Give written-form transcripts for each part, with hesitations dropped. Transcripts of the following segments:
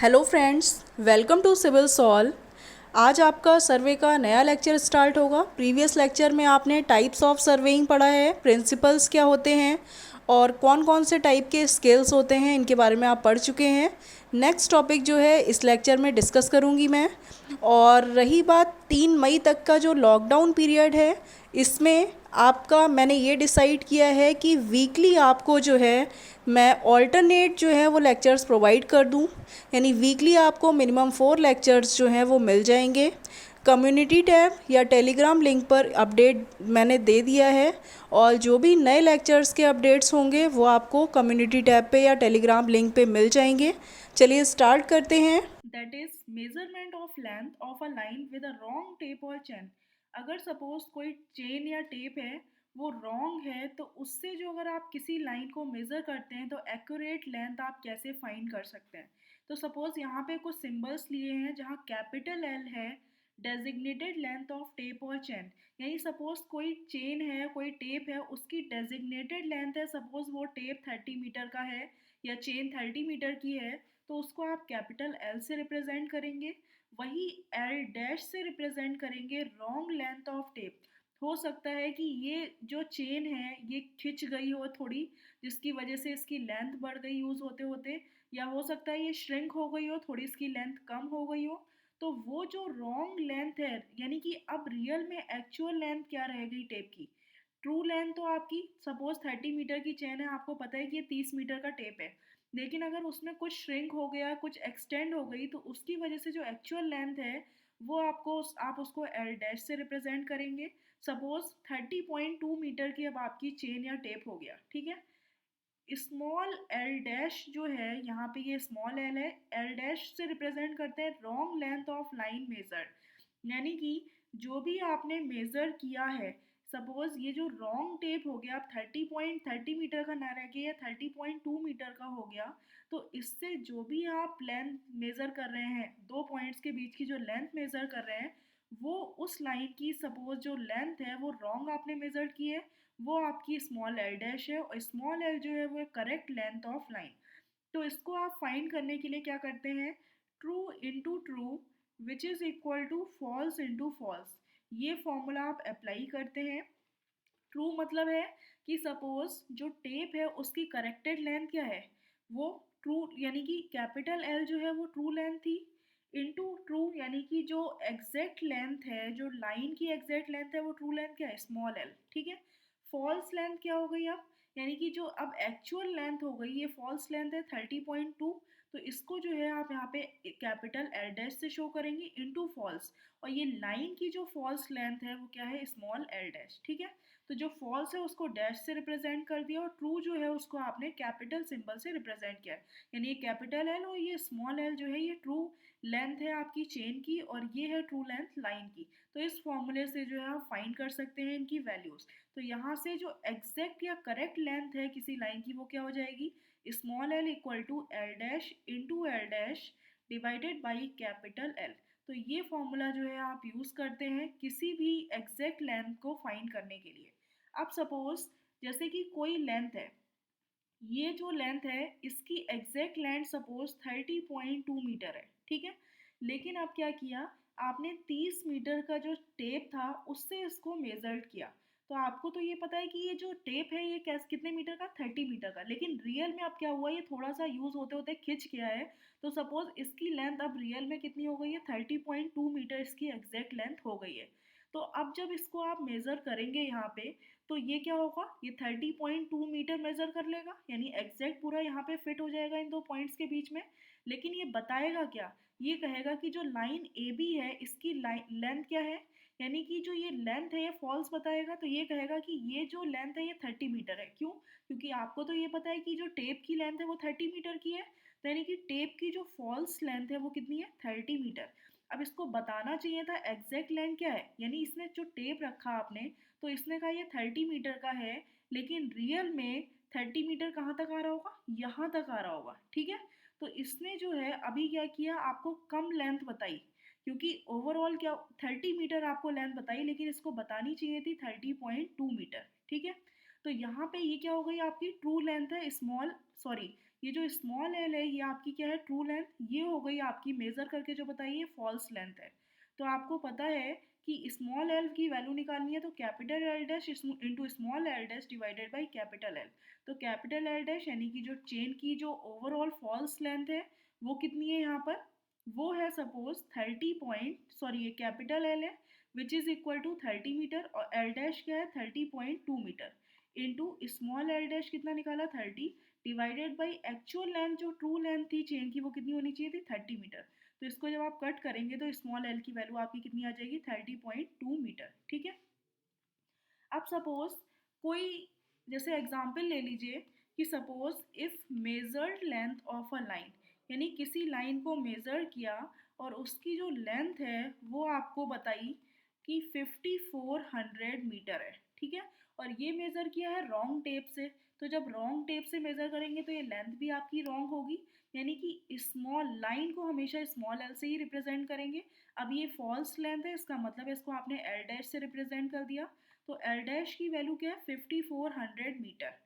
Hello friends, welcome to civil solve. आज आपका survey का नया लेक्चर स्टार्ट होगा। प्रीवियस लेक्चर में आपने टाइप्स ऑफ सर्वेइंग पढ़ा है, प्रिंसिपल्स क्या होते हैं और कौन कौन से टाइप के स्केल्स होते हैं, इनके बारे में आप पढ़ चुके हैं। नेक्स्ट टॉपिक जो है इस लेक्चर में डिस्कस करूंगी मैं। और रही बात 3 मई तक का जो लॉकडाउन पीरियड है, इसमें आपका मैंने ये डिसाइड किया है कि वीकली आपको जो है मैं ऑल्टरनेट जो है वो लेक्चर्स प्रोवाइड कर दूं। यानी वीकली आपको मिनिमम 4 लेक्चर्स जो हैं वो मिल जाएंगे। कम्युनिटी टैब या टेलीग्राम लिंक पर अपडेट मैंने दे दिया है, और जो भी नए लेक्चर्स के अपडेट्स होंगे वो आपको कम्युनिटी टैब पे या टेलीग्राम लिंक पे मिल जाएंगे। चलिए स्टार्ट करते हैं। That is measurement of length of a line with a wrong tape और चेन। अगर सपोज कोई चेन या टेप है वो रॉन्ग है, तो उससे जो अगर आप किसी लाइन को मेज़र करते हैं तो एक्यूरेट लेंथ आप कैसे फाइंड कर सकते हैं। तो सपोज यहाँ पे कुछ सिंबल्स लिए हैं जहाँ कैपिटल एल है, डेजिग्नेटेड लेंथ ऑफ टेप और चेन। यानी सपोज कोई चेन है, कोई टेप है, उसकी डेजिग्नेटेड लेंथ है, सपोज वो टेप 30 मीटर का है या चेन 30 मीटर की है, तो उसको आप कैपिटल एल से रिप्रेजेंट करेंगे। वही एल डैश से रिप्रेजेंट करेंगे रॉन्ग लेंथ ऑफ टेप। हो सकता है कि ये जो चेन है ये खिंच गई हो थोड़ी, जिसकी वजह से इसकी लेंथ बढ़ गई यूज़ होते होते, या हो सकता है ये श्रिंक हो गई हो, थोड़ी इसकी लेंथ कम हो गई हो। तो वो जो रॉन्ग लेंथ है, यानी कि अब रियल में एक्चुअल लेंथ क्या रह गई टेप की। ट्रू लेंथ तो आपकी सपोज 30 मीटर की चेन है, आपको पता है कि ये 30 मीटर का टेप है, लेकिन अगर उसमें कुछ श्रिंक हो गया, कुछ एक्सटेंड हो गई, तो उसकी वजह से जो एक्चुअल लेंथ है वो आप उसको एल डैश से रिप्रेजेंट करेंगे। सपोज 30.2 मीटर की अब आपकी चेन या टेप हो गया, ठीक है। स्मॉल एल डैश जो है यहाँ पे, ये स्मॉल एल है, एल डैश से रिप्रेजेंट करते हैं wrong length of line measured. यानी कि जो भी आपने मेजर किया है, सपोज ये जो रॉन्ग टेप हो गया, आप 30.30 मीटर का ना रह के या 30.2 मीटर का हो गया, तो इससे जो भी आप लेंथ मेजर कर रहे हैं, दो पॉइंट्स के बीच की जो लेंथ मेजर कर रहे हैं, वो उस लाइन की सपोज जो लेंथ है वो रॉन्ग आपने मेजर की है, वो आपकी स्मॉल एल डैश है, और स्मॉल एल जो है वो करेक्ट लेंथ ऑफ लाइन। तो इसको आप फाइंड करने के लिए क्या करते हैं, true into true which is equal to false into false, ये फॉर्मूला आप अप्लाई करते हैं। ट्रू मतलब है कि सपोज जो टेप है उसकी करेक्टेड लेंथ क्या है, वो ट्रू, यानी कि कैपिटल एल जो है वो ट्रू लेंथ थी, इनटू ट्रू यानी कि जो एग्जैक्ट लेंथ है, जो लाइन की एग्जैक्ट लेंथ है वो ट्रू लेंथ क्या है, स्मॉल एल, ठीक है। फॉल्स लेंथ क्या हो गई अब, यानी कि जो अब एक्चुअल लेंथ हो गई, ये फॉल्स लेंथ है 30.2, तो इसको जो है आप यहाँ पे कैपिटल एल डैश से शो करेंगे इनटू फॉल्स, और ये लाइन की जो फॉल्स लेंथ है वो क्या है, स्मॉल एल डैश, ठीक है। तो जो फॉल्स है उसको डैश से रिप्रेजेंट कर दिया, और ट्रू जो है उसको आपने कैपिटल सिंबल से रिप्रेजेंट किया है। यानी ये कैपिटल एल और ये स्मॉल एल जो है ये ट्रू लेंथ है आपकी चेन की, और ये है ट्रू लेंथ लाइन की। तो इस फॉर्मूले से जो है आप फाइंड कर सकते हैं इनकी वैल्यूज। तो यहाँ से जो एग्जैक्ट या करेक्ट लेंथ है किसी लाइन की वो क्या हो जाएगी, small L equal to L dash into L dash divided by capital L. तो ये फॉर्मूला जो है आप यूज़ करते हैं किसी भी एग्जैक्ट लेंथ को फाइंड करने के लिए। अब सपोज जैसे कि कोई लेंथ है, ये जो लेंथ है इसकी एग्जैक्ट लेंथ सपोज 30.2 मीटर है, ठीक है। लेकिन अब क्या किया, आपने 30 मीटर का जो टेप था उससे इसको मेजर्ड किया। तो आपको तो ये पता है कि ये जो टेप है ये कैस कितने मीटर का, 30 मीटर का, लेकिन रियल में अब क्या हुआ, ये थोड़ा सा यूज होते होते खिंच गया है। तो सपोज इसकी लेंथ अब रियल में कितनी हो गई है, 30.2 मीटर इसकी एग्जैक्ट लेंथ हो गई है। तो अब जब इसको आप मेजर करेंगे यहाँ पे, तो ये क्या होगा, ये 30.2 मीटर मेजर कर लेगा, यानी एग्जैक्ट पूरा यहाँ पे फिट हो जाएगा इन दो पॉइंट्स के बीच में। लेकिन ये बताएगा क्या, ये कहेगा कि जो लाइन ए बी है इसकी लाइन लेंथ क्या है, यानी कि जो ये लेंथ है ये फॉल्स बताएगा। तो ये कहेगा कि ये जो लेंथ है ये 30 मीटर है, क्यों, क्योंकि आपको तो ये पता है कि जो टेप की लेंथ है वो 30 मीटर की है, तो यानी कि टेप की जो फॉल्स लेंथ है वो कितनी है, 30 मीटर। अब इसको बताना चाहिए था एग्जैक्ट लेंथ क्या है, यानी इसने जो टेप रखा आपने, तो इसने कहा ये 30 मीटर का है, लेकिन रियल में 30 मीटर कहाँ तक आ रहा होगा, यहाँ तक आ रहा होगा, ठीक है। तो इसने जो है अभी क्या किया, आपको कम लेंथ बताई, क्योंकि ओवरऑल क्या 30 मीटर आपको लेंथ बताई, लेकिन इसको बतानी चाहिए थी 30.2 मीटर, ठीक है। तो यहाँ पे ये क्या हो गई, आपकी ट्रू लेंथ है स्मॉल, सॉरी, ये जो स्मॉल एल है ये आपकी क्या है, ट्रू लेंथ। ये हो गई आपकी मेज़र करके जो बताइए फॉल्स लेंथ है। तो आपको पता है कि स्मॉल एल की वैल्यू निकालनी है तो capital L dash into small L dash divided by capital L. तो कैपिटल एल डैश यानी कि जो चेन की जो ओवरऑल फॉल्स लेंथ है वो कितनी है यहाँ पर, वो है सपोज 30 पॉइंट, सॉरी ये कैपिटल एल है which is equal to 30 metre, और एल डैश क्या है 30.2 metre, into small L dash कितना निकाला 30, डिवाइडेड बाई एक्चुअल लेंथ जो ट्रू लेंथ थी चेन की वो कितनी होनी चाहिए थी 30 मीटर। तो इसको जब आप कट करेंगे तो स्मॉल एल की वैल्यू आपकी कितनी आ जाएगी 30.2 मीटर। ठीक है। अब सपोज कोई जैसे एग्जांपल ले लीजिए कि suppose if measured length of a line, यानी किसी लाइन को मेज़र किया और उसकी जो लेंथ है वो आपको बताई कि 5400 मीटर है। ठीक है। और ये मेज़र किया है रॉन्ग टेप से, तो जब रॉन्ग टेप से मेज़र करेंगे तो ये लेंथ भी आपकी रॉन्ग होगी, यानी कि स्मॉल लाइन को हमेशा स्मॉल एल से ही रिप्रेजेंट करेंगे। अब ये फॉल्स लेंथ है, इसका मतलब इसको आपने एल डैश से रिप्रेजेंट कर दिया। तो एल डैश की वैल्यू क्या है 5400 मीटर।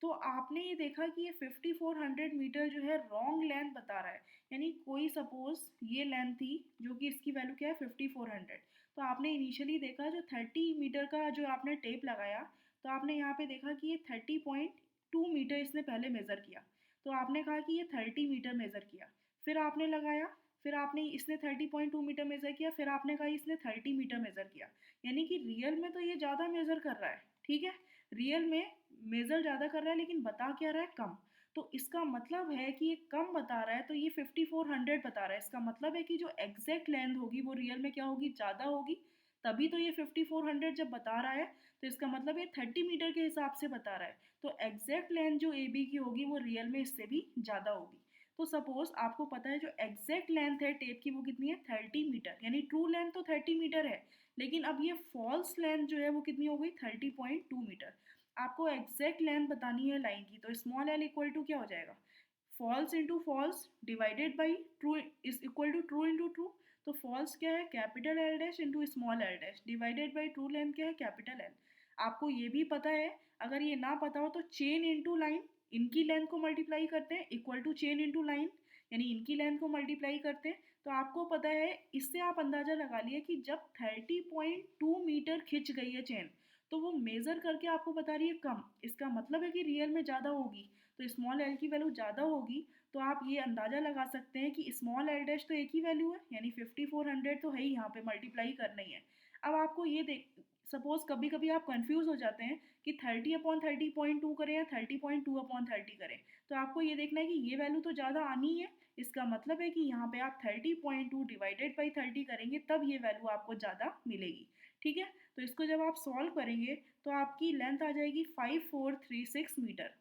तो आपने ये देखा कि ये 5400 मीटर जो है रॉन्ग लेंथ बता रहा है, यानी कोई सपोज ये लेंथ थी जो कि इसकी वैल्यू क्या है 5400। तो आपने इनिशियली देखा जो 30 मीटर का जो आपने टेप लगाया, तो आपने यहाँ पे देखा कि ये 30.2 मीटर इसने पहले मेज़र किया। तो आपने कहा कि ये 30 मीटर मेज़र किया, फिर आपने लगाया, फिर आपने इसने 30.2 मीटर मेज़र किया, फिर आपने कहा इसने 30 मीटर मेज़र किया, यानी कि रियल में तो ये ज़्यादा मेज़र कर रहा है। ठीक है। रियल में मेज़र ज़्यादा कर रहा है लेकिन बता क्या रहा है, कम। तो इसका मतलब है कि ये कम बता रहा है, तो ये 5400 बता रहा है। इसका मतलब है कि जो एग्जैक्ट लेंथ होगी वो रियल में क्या होगी, ज़्यादा होगी। तभी तो ये 5400 जब बता रहा है तो इसका मतलब ये 30 मीटर के हिसाब से बता रहा है। तो एग्जैक्ट लेंथ जो ए बी की होगी वो रियल में इससे भी ज़्यादा होगी। तो सपोज आपको पता है जो एग्जैक्ट लेंथ है टेप की वो कितनी है 30 मीटर, यानी ट्रू लेंथ तो 30 मीटर है, लेकिन अब ये फॉल्स लेंथ जो है वो कितनी हो गई 30.2 मीटर। आपको एग्जैक्ट लेंथ बतानी है लाइन की, तो स्मॉल एल इक्वल टू क्या हो जाएगा, false into false divided by true is equal to true into true. तो फॉल्स क्या है capital L dash into small L dash divided by true length क्या है कैपिटल एल। आपको ये भी पता है, अगर ये ना पता हो तो चेन इंटू लाइन, इनकी लेंथ को मल्टीप्लाई करते हैं equal to chain into line, यानी इनकी लेंथ को मल्टीप्लाई करते हैं। तो आपको पता है, इससे आप अंदाज़ा लगा लिए कि जब 30.2 मीटर खिंच गई है चेन तो वो मेज़र करके आपको बता रही है कम, इसका मतलब है कि रियल में ज़्यादा होगी। तो स्मॉल एल की वैल्यू ज़्यादा होगी, तो आप ये अंदाज़ा लगा सकते हैं कि स्मॉल एल डैश तो एक ही वैल्यू है, यानी 5400 तो है ही, यहाँ पे मल्टीप्लाई करना ही है। अब आपको ये देख, सपोज कभी कभी आप कंफ्यूज हो जाते हैं कि 30/30.2 करें या 30.2/30 करें, तो आपको ये देखना है कि ये वैल्यू तो ज़्यादा आनी है। इसका मतलब है कि यहाँ पे आप 30.2 डिवाइडेड बाई 30 करेंगे तब ये वैल्यू आपको ज़्यादा मिलेगी। ठीक है। तो इसको जब आप सॉल्व करेंगे तो आपकी लेंथ आ जाएगी 5436 मीटर।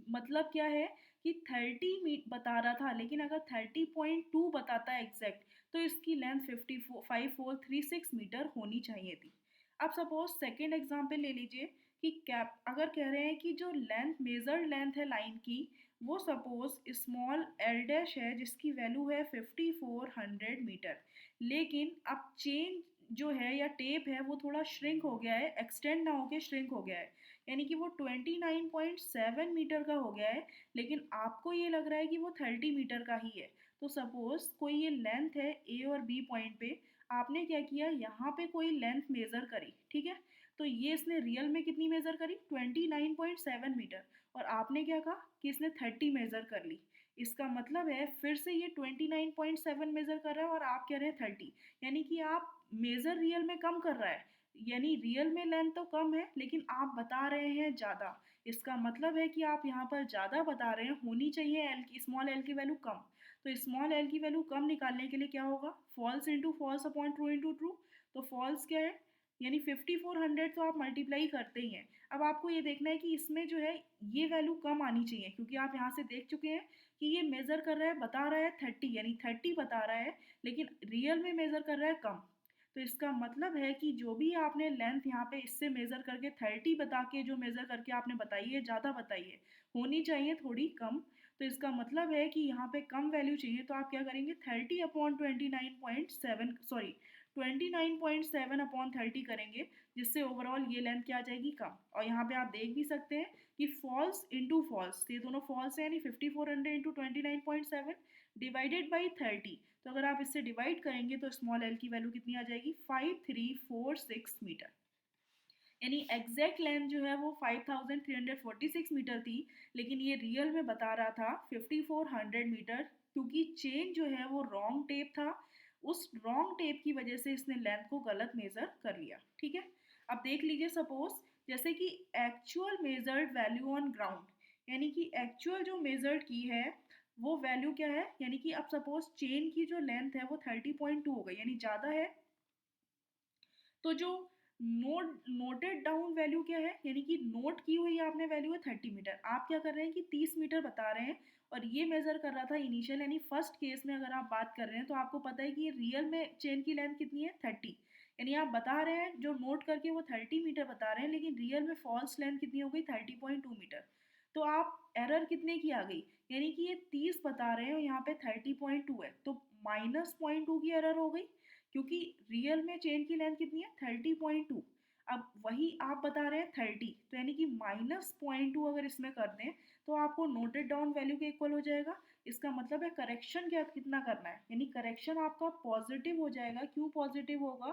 मतलब क्या है कि 30 मीट बता रहा था, लेकिन अगर 30.2 बताता है एग्जैक्ट तो इसकी लेंथ 5436 मीटर होनी चाहिए थी। अब सपोज सेकेंड एग्जाम्पल ले लीजिए कि कैप अगर कह रहे हैं कि जो लेंथ मेजर्ड लेंथ है लाइन की वो सपोज स्मॉल एल डैश है जिसकी वैल्यू है 5400 मीटर, लेकिन अब चेन जो है या टेप है वो थोड़ा श्रिंक हो गया है, एक्सटेंड ना होके श्रिंक हो गया है, यानी कि वो 29.7 मीटर का हो गया है, लेकिन आपको ये लग रहा है कि वो 30 मीटर का ही है। तो सपोज कोई ये लेंथ है ए और बी पॉइंट पे, आपने क्या किया यहाँ पे कोई लेंथ मेज़र करी। ठीक है। तो ये इसने रियल में कितनी मेज़र करी 29.7 मीटर, और आपने क्या कहा कि इसने 30 मेज़र कर ली। इसका मतलब है फिर से ये 29.7 मेज़र कर रहा है और आप कह रहे हैं 30, यानी कि आप मेज़र रियल में कम कर रहा है, यानी रियल में लेंथ तो कम है लेकिन आप बता रहे हैं ज़्यादा। इसका मतलब है कि आप यहाँ पर ज़्यादा बता रहे हैं, होनी चाहिए एल की स्मॉल एल की वैल्यू कम। तो स्मॉल एल की वैल्यू कम निकालने के लिए क्या होगा, false into false upon true into true. तो फॉल्स क्या है, यानी 5400 तो आप मल्टीप्लाई करते ही हैं। अब आपको ये देखना है कि इसमें जो है ये वैल्यू कम आनी चाहिए, क्योंकि आप यहाँ से देख चुके हैं कि ये मेज़र कर रहा है बता रहा है 30, यानी 30 बता रहा है लेकिन रियल में मेज़र कर रहा है कम। तो इसका मतलब है कि जो भी आपने लेंथ यहाँ पे इससे मेज़र करके 30 बता के जो मेज़र करके आपने बताई है ज़्यादा बताई है, होनी चाहिए थोड़ी कम। तो इसका मतलब है कि यहाँ पे कम वैल्यू चाहिए, तो आप क्या करेंगे 30/29.7 सॉरी 29.7/30 करेंगे, जिससे ओवरऑल ये लेंथ क्या आ जाएगी, कम। और यहाँ पे आप देख भी सकते हैं कि फॉल्स इंटू फॉल्स, ये दोनों फॉल्स है, यानी 5400 इंटू 29.7 डिवाइडेड बाई 30। तो अगर आप इससे डिवाइड करेंगे तो स्मॉल एल की वैल्यू कितनी आ जाएगी, 5346 मीटर। यानी एग्जैक्ट लेंथ जो है वो 5346 मीटर थी, लेकिन ये रियल में बता रहा था 5400 मीटर, क्योंकि चेन जो है वो रॉन्ग टेप था। उस रॉन्ग टेप की वजह से इसने लेंथ को गलत मेजर कर लिया। ठीक है, अब देख लीजिए, सपोज जैसे कि actual measured value on ground, यानी कि एक्चुअल जो मेजर्ड की है वो वैल्यू क्या है, यानी कि अब सपोज चेन की जो लेंथ है वो 30.2 हो गई, यानी ज़्यादा है। तो जो नोटेड डाउन वैल्यू क्या है, यानी कि नोट की हुई आपने वैल्यू है 30 मीटर, आप क्या कर रहे हैं कि 30 मीटर बता रहे हैं, और ये मेजर कर रहा था इनिशियल, यानी फर्स्ट केस में अगर आप बात कर रहे हैं तो आपको पता है कि ये रियल में चेन की लेंथ कितनी है, 30। यानी आप बता रहे हैं जो नोट करके वो 30 मीटर बता रहे हैं, लेकिन रियल में फॉल्स लेंथ कितनी हो गई, 30.2 मीटर। तो आप एरर कितने की आ गई, यानी कि ये 30 बता रहे हैं और यहाँ पे 30.2 है, तो -0.2 की एरर हो गई, क्योंकि रियल में चेन की लेंथ कितनी है, 30.2। अब वही आप बता रहे हैं 30, तो यानी कि -0.2 अगर इसमें कर दें तो आपको नोटेड डाउन वैल्यू के इक्वल हो जाएगा। इसका मतलब है करेक्शन क्या कितना करना है, यानी करेक्शन आपका पॉजिटिव हो जाएगा। क्यों पॉजिटिव होगा,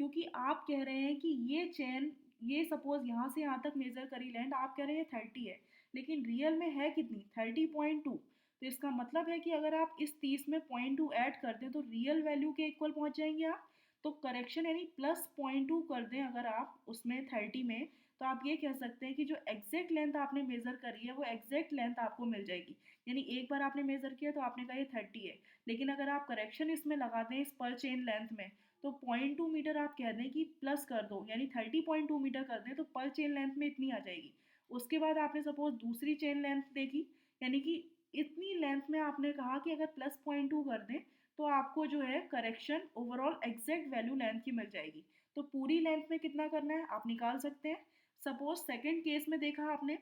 क्योंकि आप कह रहे हैं कि ये चेन, ये सपोज यहाँ से यहाँ तक मेजर करी लेंथ, आप कह रहे हैं 30 है, लेकिन रियल में है कितनी, 30.2। तो इसका मतलब है कि अगर आप इस 30 में 0.2 ऐड कर दें तो रियल वैल्यू के इक्वल पहुंच जाएंगे आप। तो करेक्शन यानी +0.2 कर दें अगर आप उसमें 30 में, तो आप ये कह सकते हैं कि जो एग्जैक्ट लेंथ आपने मेजर करी है वो एग्जैक्ट लेंथ आपको मिल जाएगी। यानी एक बार आपने मेजर किया तो आपने कहा ये 30 है, लेकिन अगर आप करेक्शन इसमें लगा दें इस पर चेन लेंथ में, तो 0.2 मीटर आप कह दें कि प्लस कर दो, यानी 30.2 मीटर कर दें तो पर चेन लेंथ में इतनी आ जाएगी। उसके बाद आपने सपोज दूसरी चेन लेंथ देखी, यानी कि इतनी लेंथ में आपने कहा कि अगर +0.2 कर दें तो आपको जो है correction overall exact value length की मिल जाएगी। तो पूरी लेंथ में कितना करना है आप निकाल सकते हैं। सपोज सेकंड केस में देखा आपने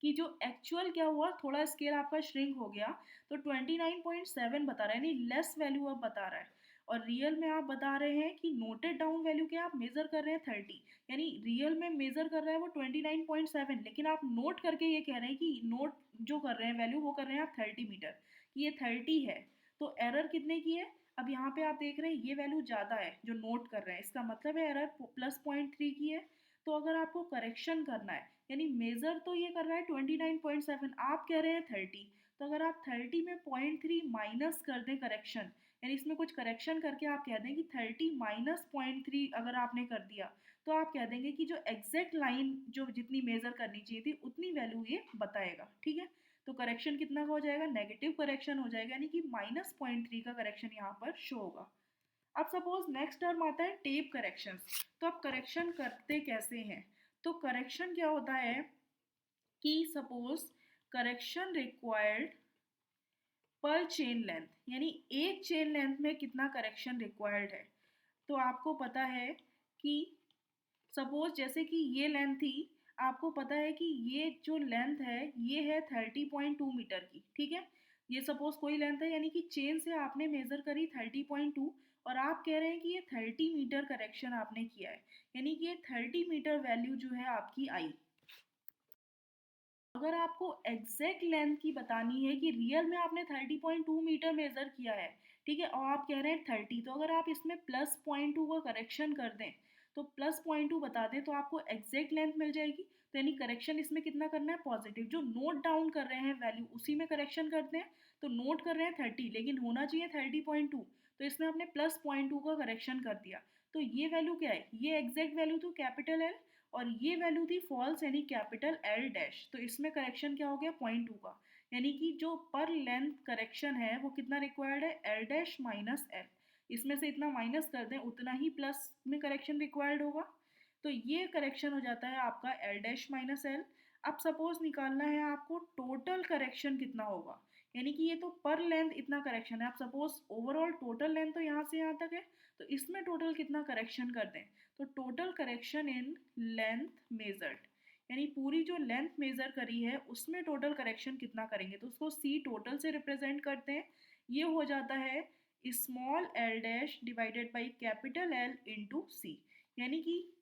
कि जो एक्चुअल क्या हुआ, थोड़ा स्केल आपका श्रिंक हो गया, तो 29.7 बता रहा है, यानी लेस वैल्यू अब बता रहा है। और रियल में आप बता रहे हैं कि नोटेड डाउन वैल्यू क्या आप मेजर कर रहे हैं 30, यानी रियल में मेजर कर रहा है वो 29.7, लेकिन आप नोट करके ये कह रहे हैं कि नोट जो कर रहे हैं वैल्यू वो कर रहे हैं आप 30 मीटर, कि ये 30 है। तो एरर कितने की है, अब यहाँ पे आप देख रहे हैं ये वैल्यू ज़्यादा है जो नोट कर रहे हैं, इसका मतलब है एरर +0.3 की है। तो अगर आपको करेक्शन करना है, यानी मेजर तो ये कर रहा है 29.7, आप कह रहे हैं 30, तो अगर आप 30 में 0.3 माइनस कर दें करेक्शन, यानी इसमें कुछ करेक्शन करके आप कह दें कि 30 माइनस 0.3 अगर आपने कर दिया, तो आप कह देंगे कि जो एग्जैक्ट लाइन जो जितनी मेजर करनी चाहिए थी उतनी वैल्यू ये बताएगा। ठीक है, तो करेक्शन कितना का हो जाएगा, नेगेटिव करेक्शन हो जाएगा, यानी कि -0.3 का करेक्शन यहाँ पर शो होगा। अब सपोज नेक्स्ट टर्म आता है टेप करेक्शन। तो अब करेक्शन करते कैसे हैं, तो करेक्शन क्या होता है कि सपोज करेक्शन रिक्वायर्ड पर चेन लेंथ, यानी एक चेन लेंथ में कितना करेक्शन रिक्वायर्ड है। तो आपको पता है कि सपोज जैसे कि ये लेंथ थी, आपको पता है कि ये जो लेंथ है ये है 30.2 मीटर की। ठीक है, ये सपोज कोई लेंथ है, यानी कि चेन से आपने मेजर करी 30.2, और आप कह रहे हैं कि ये 30 मीटर करेक्शन आपने किया है, यानी कि ये 30 मीटर वैल्यू जो है आपकी आई। अगर आपको एग्जैक्ट लेंथ की बतानी है कि रियल में आपने 30.2 मीटर मेजर किया है, ठीक है, और आप कह रहे हैं 30, तो अगर आप इसमें +0.2 का करेक्शन कर दें, तो +0.2 बता दें तो आपको एग्जैक्ट लेंथ मिल जाएगी। तो यानी करेक्शन इसमें कितना करना है, पॉजिटिव। जो नोट डाउन कर रहे हैं वैल्यू उसी में करेक्शन करते हैं। तो नोट कर रहे हैं 30, लेकिन होना चाहिए 30.2, तो इसमें आपने +0.2 का करेक्शन कर दिया। तो ये वैल्यू क्या है, ये एग्जैक्ट वैल्यू तो कैपिटल एल, और ये वैल्यू थी फॉल्स, यानी कैपिटल एल डैश। तो इसमें करेक्शन क्या हो गया, 0.2 का, यानी कि जो पर लेंथ करेक्शन है वो कितना रिक्वायर्ड है, एल डैश माइनस एल। इसमें से इतना माइनस कर दें उतना ही प्लस में करेक्शन रिक्वायर्ड होगा। तो ये करेक्शन हो जाता है आपका एल डैश माइनस एल। अब सपोज निकालना है आपको टोटल करेक्शन कितना होगा, यानी कि ये तो पर लेंथ इतना करेक्शन है, आप सपोज ओवरऑल टोटल लेंथ तो यहाँ से यहाँ तक है, तो इसमें टोटल कितना करेक्शन कर दें। तो total correction in length measured, यानी पूरी जो लेंथ मेजर करी है उसमें टोटल करेक्शन कितना करेंगे, तो उसको सी टोटल से रिप्रेजेंट करते हैं। ये हो जाता है small L dash divided by capital L into C. यानी कि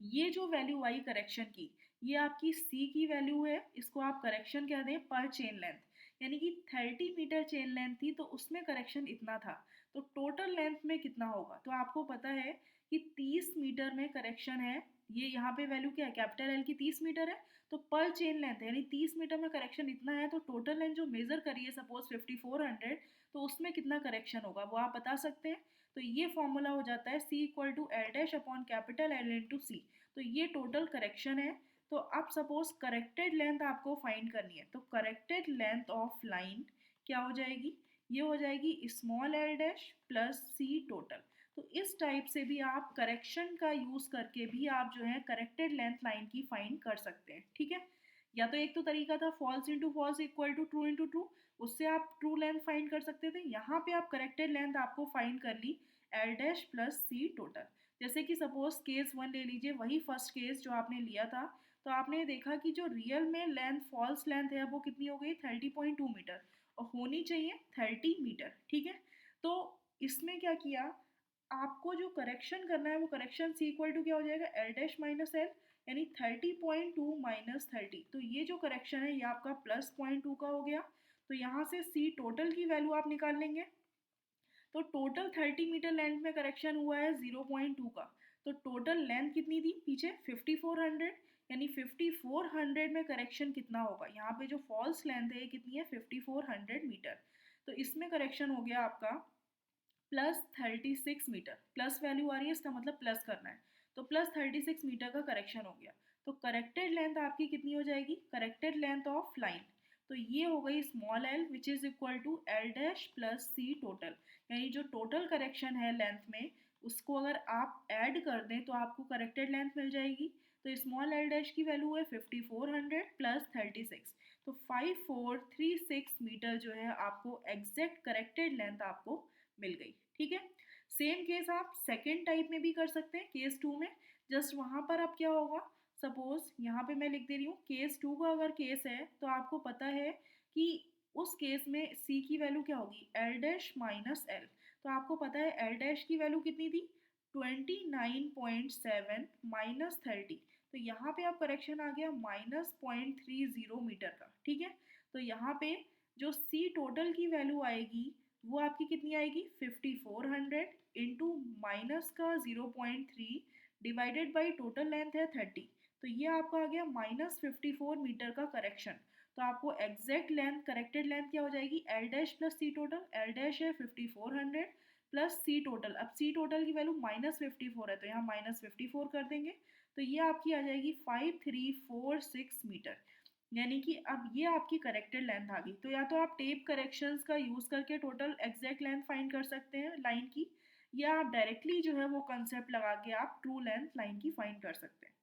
ये जो वैल्यू आई करेक्शन की, ये आपकी सी की वैल्यू है, इसको आप करेक्शन कह दें पर चेन लेंथ। यानी कि 30 मीटर चेन लेंथ थी तो उसमें करेक्शन इतना था, तो टोटल लेंथ में कितना होगा? तो आपको पता है कि 30 मीटर में करेक्शन है। ये यहाँ पे वैल्यू क्या है? कैपिटल एल की 30 मीटर है, तो पर चेन लेंथ यानी 30 मीटर में करेक्शन इतना है, तो टोटल लेंथ जो मेजर करी है सपोज 5400, तो उसमें कितना करेक्शन होगा वो आप बता सकते हैं। तो ये फॉर्मूला हो जाता है C equal to L dash upon capital L into C. तो ये टोटल करेक्शन है। तो अब सपोज करेक्टेड लेंथ आपको फाइंड करनी है, तो करेक्टेड लेंथ ऑफ लाइन क्या हो जाएगी? ये हो जाएगी small L dash plus C total. तो इस टाइप से भी आप करेक्शन का यूज करके भी आप जो है करेक्टेड लेंथ लाइन की फाइंड कर सकते हैं। ठीक है, या तो एक तो तरीका था false into false equal to true into true, उससे आप ट्रू लेंथ फाइंड कर सकते थे। यहाँ पे आप करेक्टेड लेंथ आपको फाइंड कर ली L dash plus C total. जैसे कि सपोज केस 1 ले लीजिए, वही फर्स्ट केस जो आपने लिया था, तो आपने देखा कि जो रियल में लेंथ फॉल्स लेंथ है वो कितनी हो गई? 30.2 मीटर, और होनी चाहिए 30 मीटर। ठीक है, तो इसमें क्या किया, आपको जो करेक्शन करना है वो करेक्शन सी इक्वल टू क्या हो जाएगा? एल डैश माइनस एल, यानी 30.2 माइनस 30। तो ये जो करेक्शन है ये आपका प्लस 0.2 का हो गया। तो यहाँ से सी टोटल की वैल्यू आप निकाल लेंगे। तो टोटल 30 मीटर लेंथ में करेक्शन हुआ है 0.2 का, तो टोटल लेंथ कितनी थी पीछे? 5400, यानी 5400 में करेक्शन कितना होगा? यहाँ पे जो फॉल्स लेंथ है ये कितनी है? 5400 मीटर। तो इसमें करेक्शन हो गया आपका प्लस 36 मीटर। प्लस वैल्यू आ रही है, इसका मतलब प्लस करना है, तो प्लस 36 मीटर का करेक्शन हो गया। तो करेक्टेड लेंथ आपकी कितनी हो जाएगी? करेक्टेड लेंथ ऑफ लाइन, तो ये हो गई small L which is equal to L dash plus C total. यानी जो टोटल करेक्शन है लेंथ में, उसको अगर आप ऐड कर दें तो आपको करेक्टेड लेंथ मिल जाएगी। तो स्मॉल एल डैश की वैल्यू है 5400 प्लस 36, तो 5436 मीटर जो है आपको एग्जैक्ट करेक्टेड लेंथ आपको मिल गई। ठीक है, सेम केस आप सेकेंड टाइप में भी कर सकते हैं, केस 2 में। जस्ट वहाँ पर अब क्या होगा, सपोज यहाँ पे मैं लिख दे रही हूँ केस 2 का अगर केस है, तो आपको पता है कि उस केस में सी की वैल्यू क्या होगी? L dash minus L. तो आपको पता है एल डैश की वैल्यू कितनी थी? 29.7 माइनस 30, तो यहाँ पे आप करेक्शन आ गया माइनस 0.30 मीटर का। ठीक है, तो यहाँ पे जो सी टोटल की वैल्यू आएगी वो आपकी कितनी आएगी? 5400 इंटू माइनस का 0.3 डिवाइडेड बाई टोटल लेंथ है 30, तो ये आपका आ गया माइनस 54 मीटर का करेक्शन। तो आपको एग्जैक्ट लेंथ करेक्टेड लेंथ क्या हो जाएगी? L dash plus C total. L dash है 5400 प्लस सी टोटल, अब सी टोटल की वैल्यू माइनस 54 है तो यहाँ माइनस 54 कर देंगे, तो ये आपकी आ जाएगी 5346 मीटर। यानी कि अब ये आपकी करेक्टेड लेंथ आ गई। तो या तो आप टेप करेक्शंस का यूज़ करके टोटल एग्जैक्ट लेंथ फाइंड कर सकते हैं लाइन की, या आप डायरेक्टली जो है वो कंसेप्ट लगा के आप ट्रू लेंथ लाइन की फाइंड कर सकते हैं।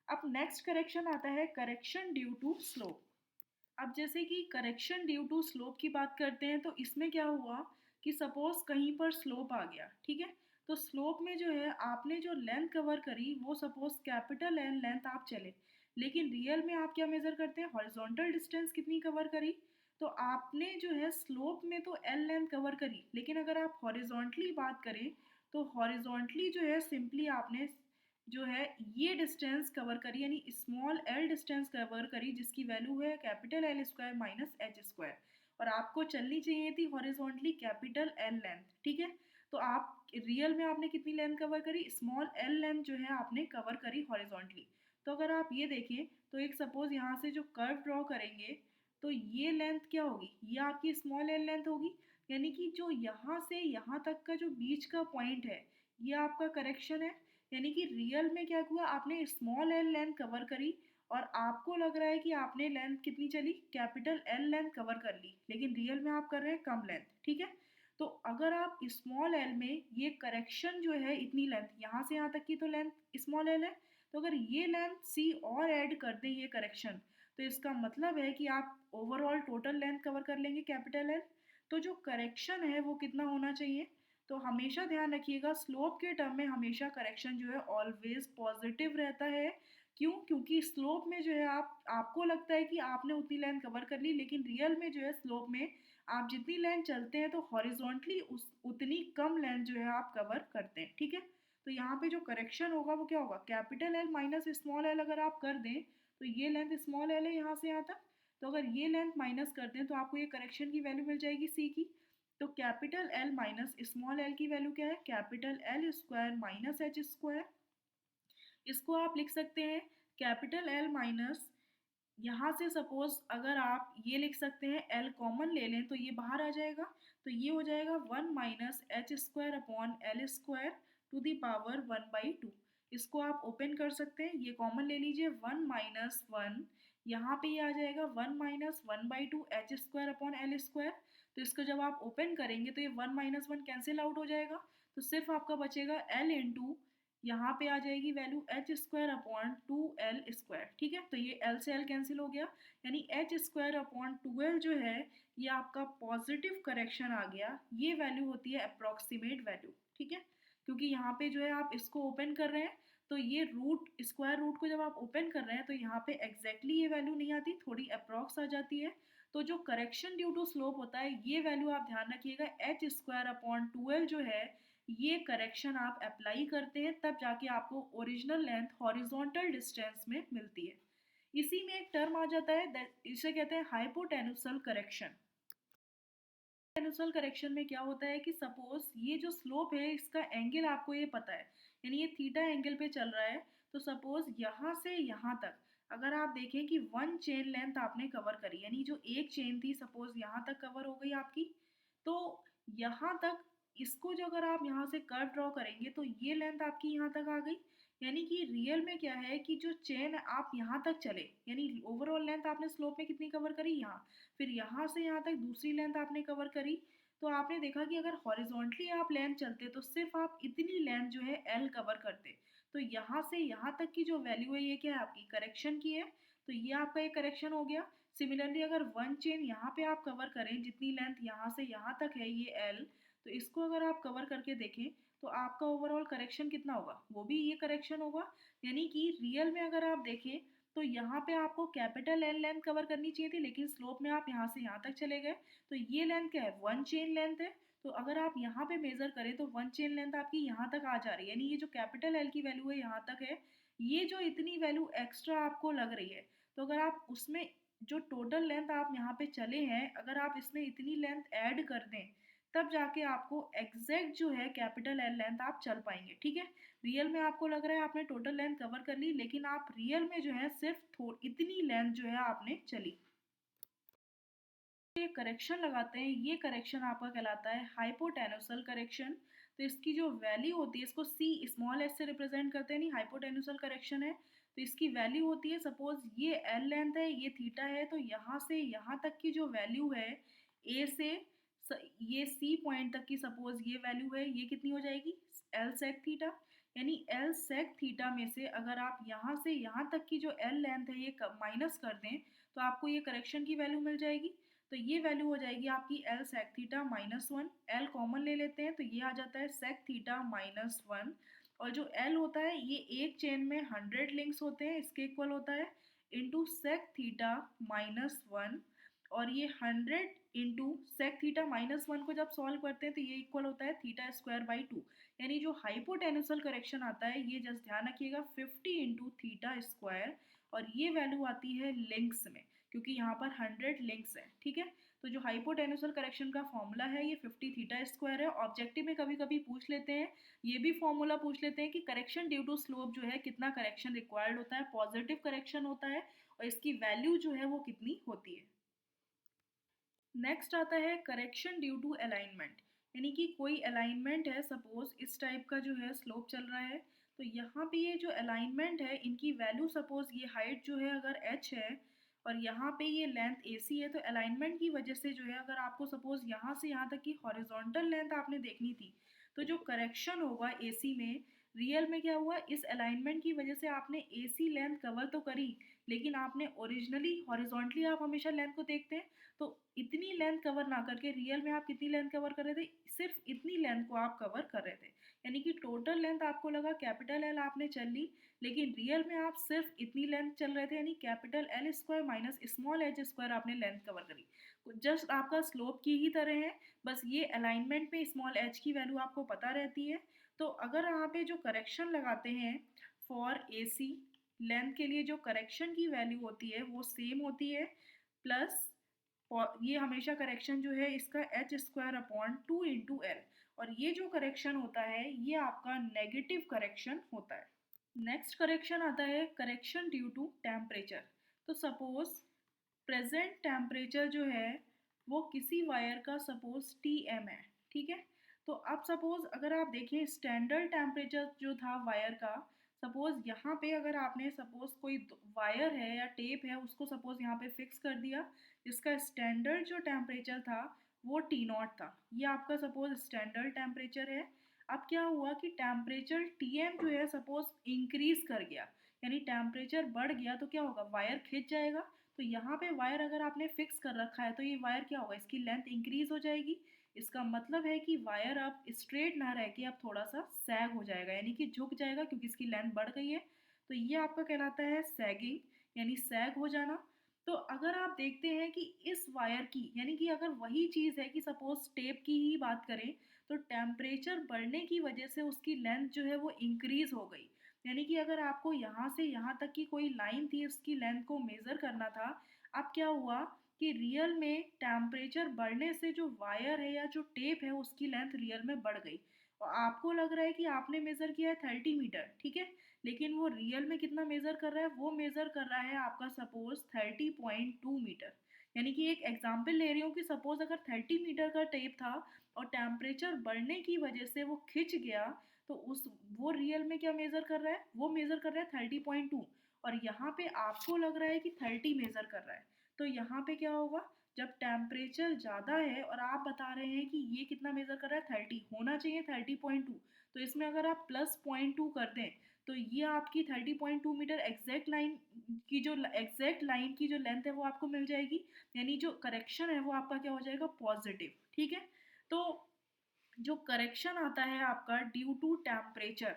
अब नेक्स्ट करेक्शन आता है करेक्शन ड्यू टू स्लोप। अब जैसे कि करेक्शन ड्यू टू स्लोप की बात करते हैं, तो इसमें क्या हुआ कि सपोज कहीं पर स्लोप आ गया। ठीक है, तो स्लोप में जो है आपने जो लेंथ कवर करी वो सपोज कैपिटल एन लेंथ आप चले, लेकिन रियल में आप क्या मेजर करते हैं? हॉरिजॉन्टल डिस्टेंस कितनी कवर करी? तो आपने जो है स्लोप में तो एल लेंथ कवर करी, लेकिन अगर आप हॉरिजॉन्टली बात करें तो हॉरिजॉन्टली जो है सिंपली आपने जो है ये डिस्टेंस कवर करी, यानी स्मॉल एल डिस्टेंस कवर करी, जिसकी वैल्यू है capital L square minus H square, और आपको चलनी चाहिए थी हॉरिजॉन्टली कैपिटल एल लेंथ। ठीक है, तो आप रियल में आपने कितनी लेंथ कवर करी? स्मॉल एल लेंथ जो है आपने कवर करी हॉरिजॉन्टली। तो अगर आप ये देखें तो एक सपोज यहाँ से जो कर्व ड्रॉ करेंगे, तो ये लेंथ क्या होगी? ये आपकी स्मॉल एल लेंथ होगी, यानी कि जो यहाँ से यहाँ तक का जो बीच का पॉइंट है ये आपका करेक्शन है। यानी कि रियल में क्या हुआ, आपने स्मॉल एल लेंथ कवर करी और आपको लग रहा है कि आपने लेंथ कितनी चली? कैपिटल एल लेंथ कवर कर ली, लेकिन रियल में आप कर रहे हैं कम लेंथ। ठीक है, तो अगर आप स्मॉल एल में ये करेक्शन जो है इतनी लेंथ, यहाँ से यहाँ तक की तो लेंथ स्मॉल एल है, तो अगर ये लेंथ सी और ऐड कर दें ये करेक्शन, तो इसका मतलब है कि आप ओवरऑल टोटल लेंथ कवर कर लेंगे कैपिटल एल। तो जो करेक्शन है वो कितना होना चाहिए? तो हमेशा ध्यान रखिएगा स्लोप के टर्म में हमेशा करेक्शन जो है ऑलवेज पॉजिटिव रहता है। क्यों? क्योंकि स्लोप में जो है आपको लगता है कि आपने उतनी लेंथ कवर कर ली, लेकिन रियल में जो है स्लोप में आप जितनी लेंथ चलते हैं तो हॉरिजॉन्टली उतनी कम लेंथ जो है आप कवर करते हैं, ठीक है। तो यहाँ पे जो करेक्शन होगा वो क्या होगा, capital L minus small L अगर आप कर दें तो ये लेंथ स्मॉल एल है यहाँ से यहाँ तक, तो अगर ये लेंथ माइनस करते हैं तो आपको ये करेक्शन की वैल्यू मिल जाएगी सी की। तो capital L minus small L की वैल्यू क्या है, capital L square minus H square. इसको आप लिख सकते हैं कैपिटल एल माइनस, यहाँ से सपोज अगर आप ये लिख सकते हैं एल कॉमन ले लें तो ये बाहर आ जाएगा, तो ये हो जाएगा 1 minus H square upon L square to the power 1/2। इसको आप ओपन कर सकते हैं, ये कॉमन ले लीजिए, 1 माइनस 1, यहाँ पे ये आ जाएगा 1 minus 1/2 H square upon L square. तो इसको जब आप ओपन करेंगे तो ये 1 माइनस 1 कैंसिल आउट हो जाएगा, तो सिर्फ आपका बचेगा एल इंटू, यहाँ पे आ जाएगी value H square upon 2l square, ठीक है। तो ये l से l कैंसिल हो गया, यानी एच स्क्वायर अपॉन 2l जो है ये आपका पॉजिटिव करेक्शन आ गया। ये वैल्यू होती है अप्रॉक्सीमेट वैल्यू, ठीक है, क्योंकि यहाँ पे जो है आप इसको ओपन कर रहे हैं तो ये रूट, स्क्वायर रूट को जब आप ओपन कर रहे हैं तो यहाँ पे एग्जैक्टली ये वैल्यू नहीं आती, थोड़ी अप्रॉक्स आ जाती है। तो जो करेक्शन ड्यू टू स्लोप होता है ये वैल्यू आप ध्यान रखिएगा, एच स्क्वायर अपॉन 2l जो है ये करेक्शन आप अप्लाई करते हैं तब जाके आपको ओरिजिनल लेंथ हॉरिजॉन्टल डिस्टेंस में मिलती है। इसी में एक टर्म आ जाता है, इसे कहते हैं हाइपोटेन्यूसल करेक्शन। हाइपोटेन्यूसल करेक्शन में क्या होता है कि सपोज ये जो स्लोप है इसका एंगल आपको ये पता है, यानी ये थीटा एंगल पे चल रहा है, तो सपोज यहाँ से यहाँ तक अगर आप देखें कि 1 चेन लेंथ आपने कवर करी, यानी जो एक चेन थी सपोज यहाँ तक कवर हो गई आपकी, तो यहाँ तक इसको जो अगर आप यहाँ से कर्व ड्रॉ करेंगे तो ये लेंथ आपकी यहाँ तक आ गई, यानी कि रियल में क्या है कि जो चेन आप यहाँ तक चले, यानी ओवरऑल लेंथ आपने स्लोप में कितनी कवर करी यहाँ, फिर यहाँ से यहाँ तक दूसरी लेंथ आपने कवर करी, तो आपने देखा कि अगर हॉरिजॉन्टली आप लेंथ चलते तो सिर्फ आप इतनी लेंथ जो है एल कवर करते, तो यहाँ से यहाँ तक की जो वैल्यू है ये क्या है आपकी करेक्शन की है, तो ये आपका एक करेक्शन हो गया। सिमिलरली अगर 1 चेन यहाँ पे आप कवर करें, जितनी लेंथ यहाँ से यहाँ तक है ये एल, तो इसको अगर आप कवर करके देखें तो आपका ओवरऑल करेक्शन कितना होगा, वो भी ये करेक्शन होगा। यानी कि रियल में अगर आप देखें तो यहाँ पे आपको कैपिटल एल लेंथ कवर करनी चाहिए थी, लेकिन स्लोप में आप यहाँ से यहाँ तक चले गए, तो ये लेंथ क्या है, 1 चेन लेंथ है। तो अगर आप यहाँ पे मेजर करें तो 1 चेन लेंथ आपकी यहाँ तक आ जा रही है, यानी ये जो कैपिटल एल की वैल्यू है यहाँ तक है, ये जो इतनी वैल्यू एक्स्ट्रा आपको लग रही है, तो अगर आप उसमें जो टोटल लेंथ आप यहाँ पे चले हैं अगर आप इसमें इतनी लेंथ ऐड कर दें तब जाके आपको एग्जैक्ट जो है कैपिटल एल लेंथ आप चल पाएंगे, ठीक है। रियल में आपको लग रहा है आपने टोटल लेंथ कवर कर ली, लेकिन आप रियल में जो है सिर्फ इतनी लेंथ जो है आपने चली। ये करेक्शन लगाते हैं, ये करेक्शन आपका कहलाता है हाइपोटेन्यूसल करेक्शन। तो इसकी जो वैल्यू होती है, इसको सी स्मॉल एस से रिप्रेजेंट करते हैं, नहीं हाइपोटेन्यूसल करेक्शन है तो इसकी वैल्यू होती है, सपोज ये एल लेंथ है ये थीटा है, तो यहाँ से यहाँ तक की जो वैल्यू है ए से ये सी पॉइंट तक की सपोज ये वैल्यू है, ये कितनी हो जाएगी एल सेक थीटा, यानी एल सेक थीटा में से अगर आप यहाँ से यहाँ तक की जो एल लेंथ है ये माइनस कर दें तो आपको ये करेक्शन की वैल्यू मिल जाएगी। तो ये वैल्यू हो जाएगी आपकी L sec theta -1, L common ले लेते हैं तो ये आ जाता है सेक थीटा -1, और जो एल होता है ये एक चेन में 100 लिंक्स होते हैं इसके इक्वल होता है, इंटू सेक थीटा -1, और ये 100 इंटू सेक थीटा -1 को जब सॉल्व करते हैं तो ये इक्वल होता है थीटा स्क्वायर बाई 2, यानी जो हाइपोटेन्यूसल करेक्शन आता है ये जस्ट ध्यान रखिएगा 50 इंटू थीटा स्क्वायर, और ये वैल्यू आती है लिंक्स में क्योंकि यहाँ पर 100 लिंक्स है, ठीक है। तो जो हाइपोटेन्यूसल करेक्शन का फॉर्मूला है ये 50 थीटा स्क्वायर है। ऑब्जेक्टिव में कभी कभी पूछ लेते हैं, ये भी फॉर्मूला पूछ लेते हैं कि करेक्शन ड्यू टू स्लोप जो है कितना करेक्शन रिक्वायर्ड होता है, पॉजिटिव करेक्शन होता है और इसकी वैल्यू जो है वो कितनी होती है। नेक्स्ट आता है करेक्शन ड्यू टू अलाइनमेंट, यानी कि कोई अलाइनमेंट है, सपोज इस टाइप का जो है स्लोप चल रहा है, तो यहाँ पे ये जो अलाइनमेंट है इनकी वैल्यू सपोज ये हाइट जो है अगर h है और यहाँ पे ये लेंथ AC है, तो अलाइनमेंट की वजह से जो है अगर आपको सपोज यहाँ से यहाँ तक की हॉरिजॉन्टल लेंथ आपने देखनी थी, तो जो करेक्शन होगा AC में, रियल में क्या हुआ इस अलाइनमेंट की वजह से आपने AC लेंथ कवर तो करी लेकिन आपने ओरिजिनली हॉरिजॉन्टली आप हमेशा लेंथ को देखते हैं, तो इतनी लेंथ कवर ना करके रियल में आप कितनी लेंथ कवर कर रहे थे, सिर्फ इतनी लेंथ को आप कवर कर रहे थे। यानी कि टोटल लेंथ आपको लगा कैपिटल एल आपने चल ली, लेकिन रियल में आप सिर्फ इतनी लेंथ चल रहे थे, यानी capital L square minus small H square आपने लेंथ कवर करी। जस्ट आपका स्लोप की ही तरह है, बस ये अलाइनमेंट में स्मॉल एच की वैल्यू आपको पता रहती है। तो अगर यहाँ पे जो करेक्शन लगाते हैं फॉर ए सी लेंथ के लिए, जो करेक्शन की वैल्यू होती है वो सेम होती है, प्लस ये हमेशा करेक्शन जो है इसका एच स्क्वायर अपॉन 2 × एल, और ये जो करेक्शन होता है ये आपका नेगेटिव करेक्शन होता है। नेक्स्ट करेक्शन आता है करेक्शन ड्यू टू टेम्परेचर। तो सपोज प्रेजेंट टेम्परेचर जो है वो किसी वायर का सपोज TM है, ठीक है। तो अब सपोज अगर आप देखें स्टैंडर्ड टेम्परेचर जो था वायर का, सपोज यहाँ पे अगर आपने सपोज कोई वायर है या टेप है उसको सपोज यहाँ पे फिक्स कर दिया, जिसका स्टैंडर्ड जो टेम्परेचर था वो T0 था, ये आपका सपोज स्टैंडर्ड टेम्परेचर है। अब क्या हुआ कि टेम्परेचर TM जो है सपोज इंक्रीज कर गया, यानी टेम्परेचर बढ़ गया, तो क्या होगा, वायर खिंच जाएगा। तो यहाँ पे वायर अगर आपने फिक्स कर रखा है तो ये वायर क्या होगा, इसकी लेंथ इंक्रीज हो जाएगी। इसका मतलब है कि वायर अब स्ट्रेट ना रह के अब थोड़ा सा सैग हो जाएगा, यानी कि झुक जाएगा क्योंकि इसकी लेंथ बढ़ गई है। तो ये आपका कहलाता है सैगिंग, यानी सैग हो जाना। तो अगर आप देखते हैं कि इस वायर की, यानी कि अगर वही चीज़ है कि सपोज टेप की ही बात करें, तो टेम्परेचर बढ़ने की वजह से उसकी लेंथ जो है वो इंक्रीज हो गई। यानी कि अगर आपको यहाँ से यहाँ तक की कोई लाइन थी उसकी लेंथ को मेज़र करना था, अब क्या हुआ कि रियल में टेम्परेचर बढ़ने से जो वायर है या जो टेप है उसकी लेंथ रियल में बढ़ गई। और आपको लग रहा है कि आपने मेज़र किया है 30 मीटर, ठीक है, लेकिन वो रियल में कितना मेज़र कर रहा है, वो मेज़र कर रहा है आपका सपोज 30.2 मीटर। यानी कि एक एग्जाम्पल ले रही हूँ कि सपोज अगर 30 मीटर का टेप था और टेम्परेचर बढ़ने की वजह से वो खिंच गया, तो उस वो रियल में क्या मेज़र कर रहा है, वो मेज़र कर रहा है 30.2, और यहाँ पे आपको लग रहा है कि 30 मेज़र कर रहा है। तो यहाँ पे क्या होगा, जब टेम्परेचर ज़्यादा है और आप बता रहे हैं कि ये कितना मेज़र कर रहा है 30, होना चाहिए 30.2, तो इसमें अगर आप प्लस 0.2 कर दें तो ये आपकी 30.2 मीटर एग्जैक्ट लाइन की जो लेंथ है वो आपको मिल जाएगी, यानी जो करेक्शन है वो आपका क्या हो जाएगा, पॉजिटिव, ठीक है। तो जो करेक्शन आता है आपका ड्यू टू टेम्परेचर,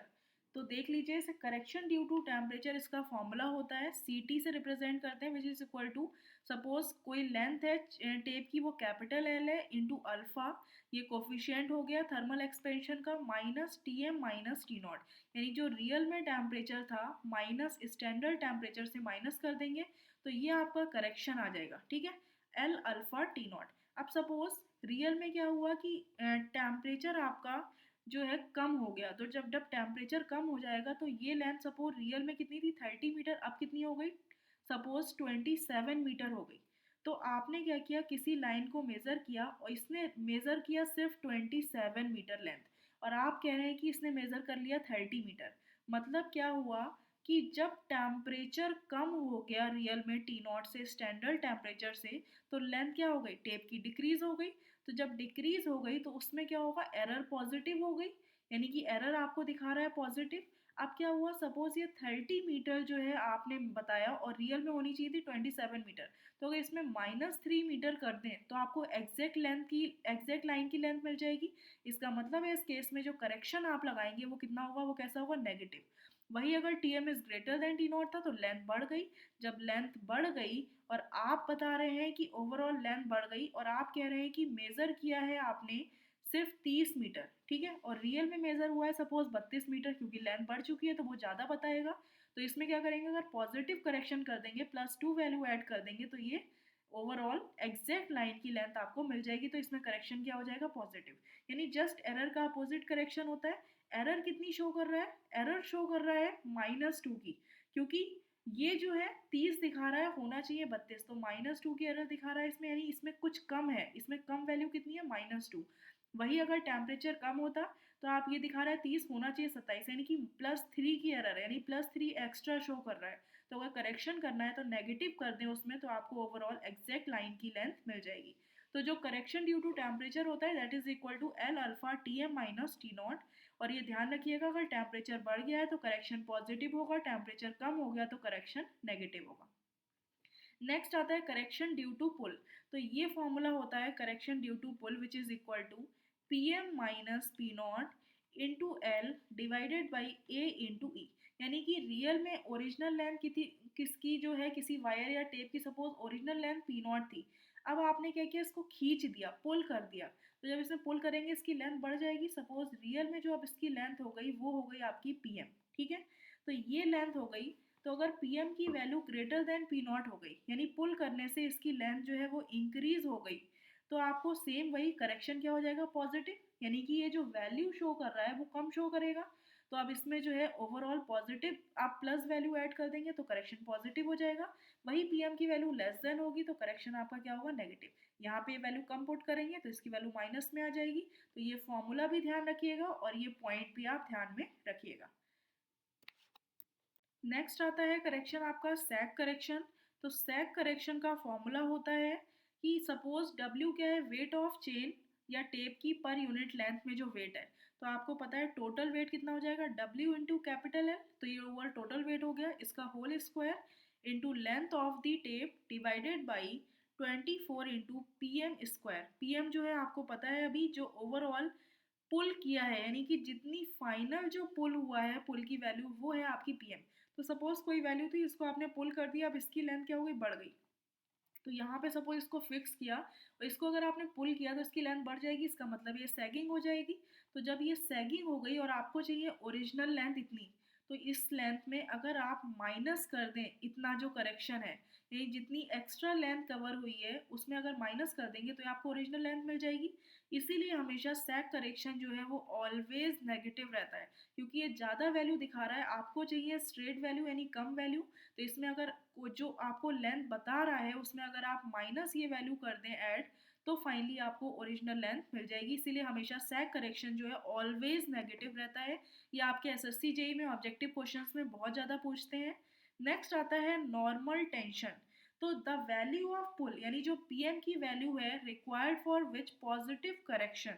तो देख लीजिए इसे करेक्शन ड्यू टू टेम्परेचर, इसका फॉर्मूला होता है CT से रिप्रेजेंट करते हैं, which is equal to suppose कोई लेंथ है टेप की वो कैपिटल L है इंटू अल्फा, ये कोफिशिएंट हो गया थर्मल एक्सपेंशन का, माइनस TM माइनस T0, यानी जो रियल में टेम्परेचर था माइनस स्टैंडर्ड टेम्परेचर से माइनस कर देंगे, तो ये आपका करेक्शन आ जाएगा, ठीक है, L अल्फा T0। अब सपोज रियल में क्या हुआ कि टेम्परेचर आपका जो है कम हो गया, तो जब जब टेम्परेचर कम हो जाएगा तो ये लेंथ सपोज रियल में कितनी थी 30 मीटर, अब कितनी हो गई, सपोज 27 मीटर हो गई। तो आपने क्या किया, किसी लाइन को मेज़र किया और इसने मेज़र किया सिर्फ 27 मीटर लेंथ, और आप कह रहे हैं कि इसने मेज़र कर लिया 30 मीटर। मतलब क्या हुआ कि जब टेम्परेचर कम हो गया रियल में T0 से स्टैंडर्ड टेम्परेचर से, तो लेंथ क्या हो गई, टेप की डिक्रीज हो गई। तो जब डिक्रीज हो गई तो उसमें क्या होगा, एरर पॉजिटिव हो गई, यानी कि एरर आपको दिखा रहा है पॉजिटिव। अब क्या हुआ, सपोज ये 30 मीटर जो है आपने बताया और रियल में होनी चाहिए थी 27 मीटर, तो अगर इसमें -3 मीटर कर दें तो आपको एग्जैक्ट लाइन की लेंथ मिल जाएगी। इसका मतलब है इस केस में जो करेक्शन आप लगाएंगे वो कितना होगा, वो कैसा होगा, नेगेटिव। वही अगर TM is greater than T0 था तो लेंथ बढ़ गई। जब लेंथ बढ़ गई और आप बता रहे हैं कि ओवरऑल लेंथ बढ़ गई और आप कह रहे हैं कि मेज़र किया है आपने सिर्फ 30 मीटर, ठीक है, और रियल में मेज़र हुआ है सपोज 32 मीटर, क्योंकि लेंथ बढ़ चुकी है तो वो ज़्यादा बताएगा। तो इसमें क्या करेंगे, अगर पॉजिटिव करेक्शन कर देंगे +2 वैल्यू ऐड कर देंगे तो ये ओवरऑल एग्जैक्ट लाइन की लेंथ आपको मिल जाएगी। तो इसमें करेक्शन क्या हो जाएगा, पॉजिटिव, यानी जस्ट एरर का अपोजिट करेक्शन होता है। एरर कितनी शो कर रहा है, एरर शो कर रहा है -2 की, क्योंकि ये जो है 30 दिखा रहा है, होना चाहिए 32, तो -2 की एरर दिखा रहा है इसमें, यानी इसमें कुछ कम है, इसमें कम वैल्यू कितनी है, -2। वही अगर टेम्परेचर कम होता तो आप ये दिखा रहा है 30, होना चाहिए 27, यानी कि +3 की एरर है, यानी +3 एक्स्ट्रा शो कर रहा है। तो अगर करेक्शन करना है तो नेगेटिव कर दें उसमें, तो आपको ओवरऑल एग्जैक्ट लाइन की लेंथ मिल जाएगी। तो जो करेक्शन ड्यू टू टेम्परेचर होता है that is equal to L alpha TM minus T0। और ये ध्यान रखिएगा, अगर टेम्परेचर बढ़ गया है तो करेक्शन पॉजिटिव होगा, टेम्परेचर कम हो गया तो करेक्शन नेगेटिव होगा। नेक्स्ट आता है करेक्शन ड्यू टू पुल। तो ये फॉर्मूला होता है correction due to pull which is equal to P M minus P naught into L divided by A into E. यानी कि रियल में ओरिजिनल लेंथ किसकी जो है किसी वायर या टेप की suppose original length P not थी। अब आपने क्या किया, इसको खींच दिया, पुल कर दिया। तो जब इसमें पुल करेंगे इसकी लेंथ बढ़ जाएगी। सपोज रियल में जो अब इसकी लेंथ हो गई वो हो गई आपकी पी एम। ठीक है, तो ये लेंथ हो गई। तो अगर पी एम की value greater than P not हो गई, यानी पुल करने से इसकी लेंथ जो है वो इंक्रीज हो गई, तो आपको सेम वही करेक्शन क्या हो जाएगा, पॉजिटिव। यानी कि ये जो वैल्यू शो कर रहा है वो कम शो करेगा। तो अब इसमें जो है ओवरऑल पॉजिटिव आप प्लस वैल्यू ऐड कर देंगे तो करेक्शन पॉजिटिव हो जाएगा। वही पीएम की वैल्यू लेस देन होगी तो करेक्शन आपका क्या होगा, नेगेटिव। यहाँ पे वैल्यू कम पुट करेंगे तो इसकी वैल्यू माइनस में आ जाएगी। तो ये फॉर्मूला भी ध्यान रखिएगा और ये पॉइंट भी आप ध्यान में रखिएगा। नेक्स्ट आता है करेक्शन आपका सैग करेक्शन। तो सैग करेक्शन का फॉर्मूला होता है कि सपोज W क्या है, वेट ऑफ चेन या टेप की पर यूनिट लेंथ में जो वेट है। तो आपको पता है टोटल वेट कितना हो जाएगा, W इंटू कैपिटल L। तो ये ओवर टोटल वेट हो गया, इसका whole square into length of the tape divided by 24 into P M square. P M जो है आपको पता है अभी जो ओवरऑल पुल किया है, यानी कि जितनी फाइनल जो पुल हुआ है पुल की वैल्यू वो है आपकी पीएम। तो सपोज कोई वैल्यू थी, इसको आपने पुल कर दिया, अब इसकी लेंथ क्या हो गई, बढ़ गई। तो यहाँ पे सपोज इसको फिक्स किया और इसको अगर आपने पुल किया तो इसकी लेंथ बढ़ जाएगी, इसका मतलब ये सैगिंग हो जाएगी। तो जब ये सैगिंग हो गई और आपको चाहिए ओरिजिनल लेंथ इतनी, तो इस लेंथ में अगर आप माइनस कर दें इतना जो करेक्शन है, यानी जितनी एक्स्ट्रा लेंथ कवर हुई है उसमें अगर माइनस कर देंगे तो आपको ओरिजिनल लेंथ मिल जाएगी। इसीलिए हमेशा सैग करेक्शन जो है वो ऑलवेज नेगेटिव रहता है, क्योंकि ये ज़्यादा वैल्यू दिखा रहा है, आपको चाहिए स्ट्रेट वैल्यू यानी कम वैल्यू। तो इसमें अगर जो आपको लेंथ बता रहा है उसमें अगर आप माइनस ये वैल्यू कर दें ऐड, तो फाइनली आपको ओरिजिनल लेंथ मिल जाएगी। इसीलिए हमेशा सैग करेक्शन जो है ऑलवेज नेगेटिव रहता है। ये आपके एसएससी जेईई में ऑब्जेक्टिव क्वेश्चंस में बहुत ज़्यादा पूछते हैं। नेक्स्ट आता है नॉर्मल टेंशन। तो द वैल्यू ऑफ पुल, यानी जो पीएम की वैल्यू है required for which positive correction,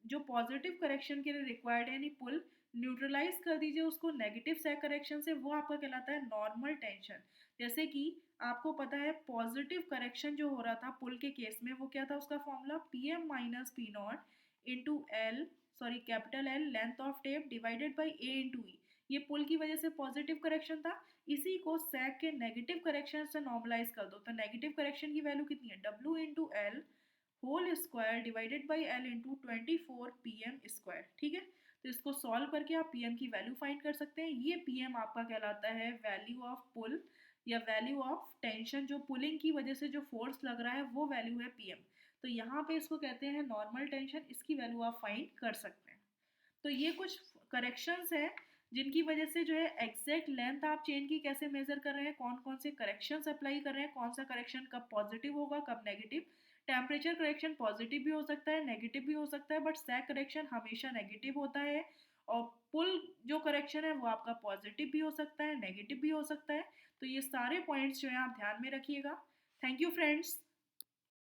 जो पॉजिटिव करेक्शन के लिए रिक्वायर्ड है, यानी पुल न्यूट्रलाइज कर दीजिए उसको नेगेटिव सैग करेक्शन से, वो आपका कहलाता है नॉर्मल टेंशन। जैसे कि आपको पता है पॉजिटिव करेक्शन जो हो रहा था पुल के केस में वो क्या था, उसका formula P M minus P naught into L, sorry capital L length of tape divided by A into E. ये पुल की वजह से पॉजिटिव करेक्शन था। इसी को सैग के नेगेटिव करेक्शन से नॉर्मलाइज कर दो तो नेगेटिव करेक्शन की वैल्यू कितनी है, W into L whole square divided by L into 24 P M square. ठीक है, तो इसको सॉल्व करके आप पी एम की वैल्यू फाइंड कर सकते हैं। ये पी एम आपका कहलाता है वैल्यू ऑफ पुल या वैल्यू ऑफ टेंशन, जो पुलिंग की वजह से जो फोर्स लग रहा है वो वैल्यू है पी एम। तो यहाँ पे इसको कहते हैं नॉर्मल टेंशन, इसकी वैल्यू आप फाइंड कर सकते हैं। तो ये कुछ करेक्शंस हैं जिनकी वजह से जो है एग्जैक्ट लेंथ आप चेन की कैसे मेजर कर रहे हैं, कौन कौन से करेक्शंस अप्लाई कर रहे हैं, कौन सा करेक्शन कब पॉजिटिव होगा कब नेगेटिव। टेम्परेचर करेक्शन पॉजिटिव भी हो सकता है नेगेटिव भी हो सकता है, बट सैग करेक्शन हमेशा नेगेटिव होता है। और पुल जो करेक्शन है वो आपका पॉजिटिव भी हो सकता है नेगेटिव भी हो सकता है। तो ये सारे पॉइंट्स जो है आप ध्यान में रखिएगा। Thank you friends.